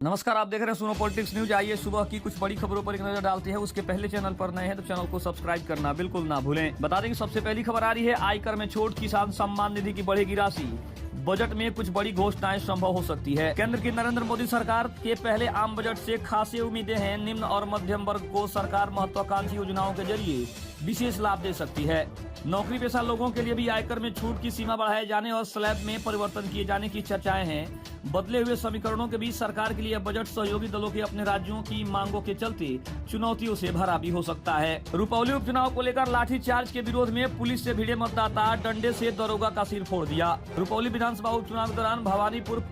नमस्कार, आप देख रहे हैं सुनो पॉलिटिक्स न्यूज। आइए सुबह की कुछ बड़ी खबरों पर एक नजर डालते हैं। उसके पहले चैनल पर नए हैं तो चैनल को सब्सक्राइब करना बिल्कुल ना भूलें। बता दें कि सबसे पहली खबर आ रही है, आयकर में छूट, किसान सम्मान निधि की बढ़ेगी राशि, बजट में कुछ बड़ी घोषणाएं संभव हो सकती है। केंद्र की नरेंद्र मोदी सरकार के पहले आम बजट से खासी उम्मीदें हैं। निम्न और मध्यम वर्ग को सरकार महत्वाकांक्षी योजनाओं के जरिए विशेष लाभ दे सकती है। नौकरी पेशा लोगों के लिए भी आयकर में छूट की सीमा बढ़ाए जाने और स्लैब में परिवर्तन किए जाने की चर्चाएं हैं। बदले हुए समीकरणों के बीच सरकार के लिए बजट सहयोगी दलों के अपने राज्यों की मांगों के चलते चुनौतियों से भरा भी हो सकता है। रुपौली उपचुनाव को लेकर लाठीचार्ज के विरोध में पुलिस से भिड़े मतदाता, डंडे से दरोगा का सिर फोड़ दिया। रुपौली विधानसभा उपचुनाव के दौरान भवानीपुर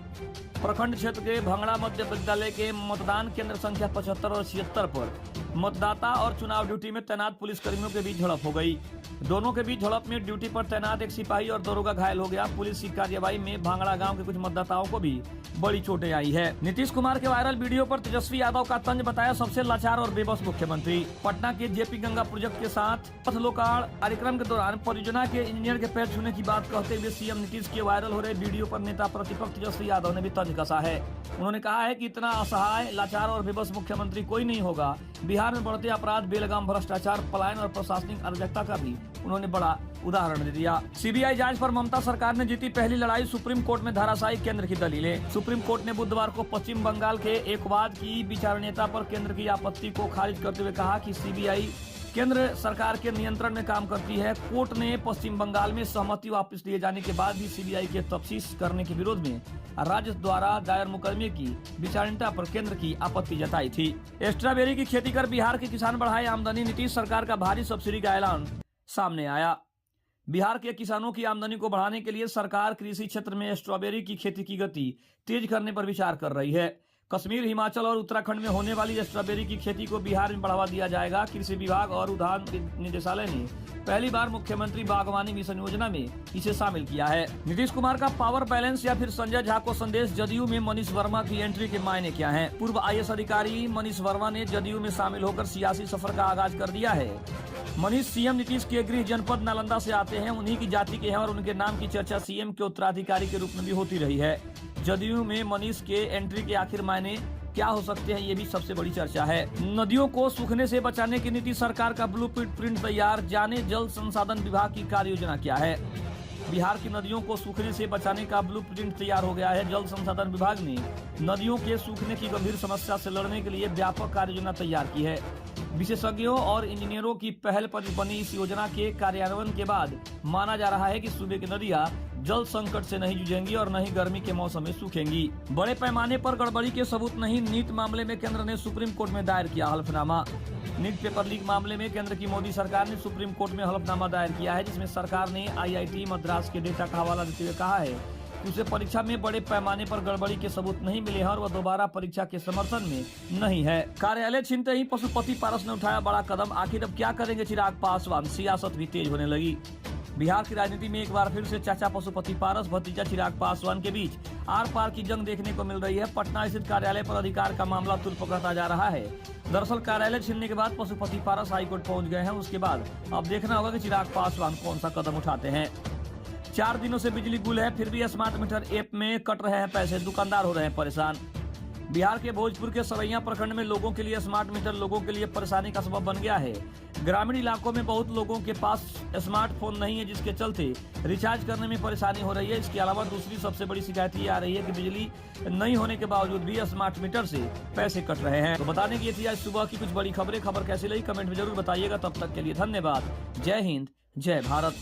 प्रखंड क्षेत्र के भंगड़ा मध्य विद्यालय के मतदान केंद्र संख्या 75 और 76 पर मतदाता और चुनाव ड्यूटी में तैनात पुलिस कर्मियों के बीच झड़प हो गई। दोनों के बीच झड़प में ड्यूटी पर तैनात एक सिपाही और दरोगा घायल हो गया। पुलिस की कार्रवाई में भांगड़ा गांव के कुछ मतदाताओं को भी बड़ी चोटें आई है। नीतीश कुमार के वायरल वीडियो पर तेजस्वी यादव का तंज बताया सबसे लाचार और बेबस मुख्यमंत्री। पटना के जेपी गंगा प्रोजेक्ट के साथ पथलोकाड़ कार्यक्रम के दौरान परियोजना के इंजीनियर के पैर छूने की बात कहते हुए सीएम नीतीश के वायरल हो रहे वीडियो पर नेता प्रतिपक्ष तेजस्वी यादव ने भी तंज कसा है। उन्होंने कहा है कि इतना असहाय, लाचार और बेबस मुख्यमंत्री कोई नहीं होगा। बिहार में बढ़ते अपराध, बेलगाम भ्रष्टाचार, पलायन और प्रशासनिक अराजकता का भी उन्होंने बड़ा उदाहरण दे दिया। सीबीआई जांच पर ममता सरकार ने जीती पहली लड़ाई, सुप्रीम कोर्ट में धराशायी केंद्र की दलीलें। सुप्रीम कोर्ट ने बुधवार को पश्चिम बंगाल के एकवाद की विचारणीयता पर केंद्र की आपत्ति को खारिज करते हुए कहा कि सीबीआई केंद्र सरकार के नियंत्रण में काम करती है। कोर्ट ने पश्चिम बंगाल में सहमति वापस लिए जाने के बाद भी सीबीआई के तफ्तीश करने के विरोध में राज्य द्वारा दायर मुकदमे की विचारणीयता पर केंद्र की आपत्ति जताई थी। स्ट्रॉबेरी की खेती कर बिहार के किसान बढ़ाए आमदनी, नीतीश सरकार का भारी सब्सिडी का ऐलान सामने आया। बिहार के किसानों की आमदनी को बढ़ाने के लिए सरकार कृषि क्षेत्र में स्ट्रॉबेरी की खेती की गति तेज करने पर विचार कर रही है। कश्मीर, हिमाचल और उत्तराखंड में होने वाली स्ट्रॉबेरी की खेती को बिहार में बढ़ावा दिया जाएगा। कृषि विभाग और उद्यान निदेशालय ने पहली बार मुख्यमंत्री बागवानी मिशन योजना में इसे शामिल किया है। नीतीश कुमार का पावर बैलेंस या फिर संजय झा को संदेश, जदयू में मनीष वर्मा की एंट्री के मायने क्या हैं? पूर्व आईएएस अधिकारी मनीष वर्मा ने जदयू में शामिल होकर सियासी सफर का आगाज कर दिया है। मनीष सीएम नीतीश के गृह जनपद नालंदा से आते हैं, उन्हीं की जाति के हैं और उनके नाम की चर्चा सीएम के उत्तराधिकारी के रूप में भी होती रही है। जदयू में मनीष के एंट्री के आखिर मायने क्या हो सकते हैं, ये भी सबसे बड़ी चर्चा है। नदियों को सूखने से बचाने की नीतीश सरकार का ब्लूप्रिंट तैयार, जाने जल संसाधन विभाग की कार्य योजना क्या है? बिहार की नदियों को सूखने से बचाने का ब्लूप्रिंट तैयार हो गया है। जल संसाधन विभाग ने नदियों के सूखने की गंभीर समस्या से लड़ने के लिए व्यापक कार्य योजना तैयार की है। विशेषज्ञों और इंजीनियरों की पहल पर बनी इस योजना के कार्यान्वयन के बाद माना जा रहा है कि सूबे की नदियां जल संकट से नहीं जूझेंगी और न ही गर्मी के मौसम में सूखेंगी। बड़े पैमाने पर गड़बड़ी के सबूत नहीं, नीट मामले में केंद्र ने सुप्रीम कोर्ट में दायर किया हलफनामा। नीट पेपर लीक मामले में केंद्र की मोदी सरकार ने सुप्रीम कोर्ट में हलफनामा दायर किया है, जिसमें सरकार ने आईआईटी मद्रास के डेटा का हवाला देते हुए कहा है कि उसे परीक्षा में बड़े पैमाने पर गड़बड़ी के सबूत नहीं मिले हैं और वह दोबारा परीक्षा के समर्थन में नहीं है। कार्यालय छीनते ही पशुपति पारस ने उठाया बड़ा कदम, आखिर अब क्या करेंगे चिराग पासवान? सियासत भी तेज होने लगी। बिहार की राजनीति में एक बार फिर से चाचा पशुपति पारस, भतीजा चिराग पासवान के बीच आर पार की जंग देखने को मिल रही है। पटना स्थित कार्यालय पर अधिकार का मामला तुल पकड़ता जा रहा है। दरअसल कार्यालय छीनने के बाद पशुपति पारस हाईकोर्ट पहुंच गए हैं। उसके बाद अब देखना होगा कि चिराग पासवान कौन सा कदम उठाते हैं। 4 दिनों से बिजली गुल है, फिर भी स्मार्ट मीटर ऐप में कट रहे हैं पैसे, दुकानदार हो रहे हैं परेशान। बिहार के भोजपुर के सरैया प्रखंड में लोगों के लिए स्मार्ट मीटर लोगों के लिए परेशानी का सबब बन गया है। ग्रामीण इलाकों में बहुत लोगों के पास स्मार्टफोन नहीं है, जिसके चलते रिचार्ज करने में परेशानी हो रही है। इसके अलावा दूसरी सबसे बड़ी शिकायत ये आ रही है कि बिजली नहीं होने के बावजूद भी स्मार्ट मीटर से पैसे कट रहे हैं। तो बताने की ये थी आज सुबह की कुछ बड़ी खबरें। खबर कैसी लगी कमेंट में जरूर बताइएगा। तब तक के लिए धन्यवाद। जय हिंद, जय भारत।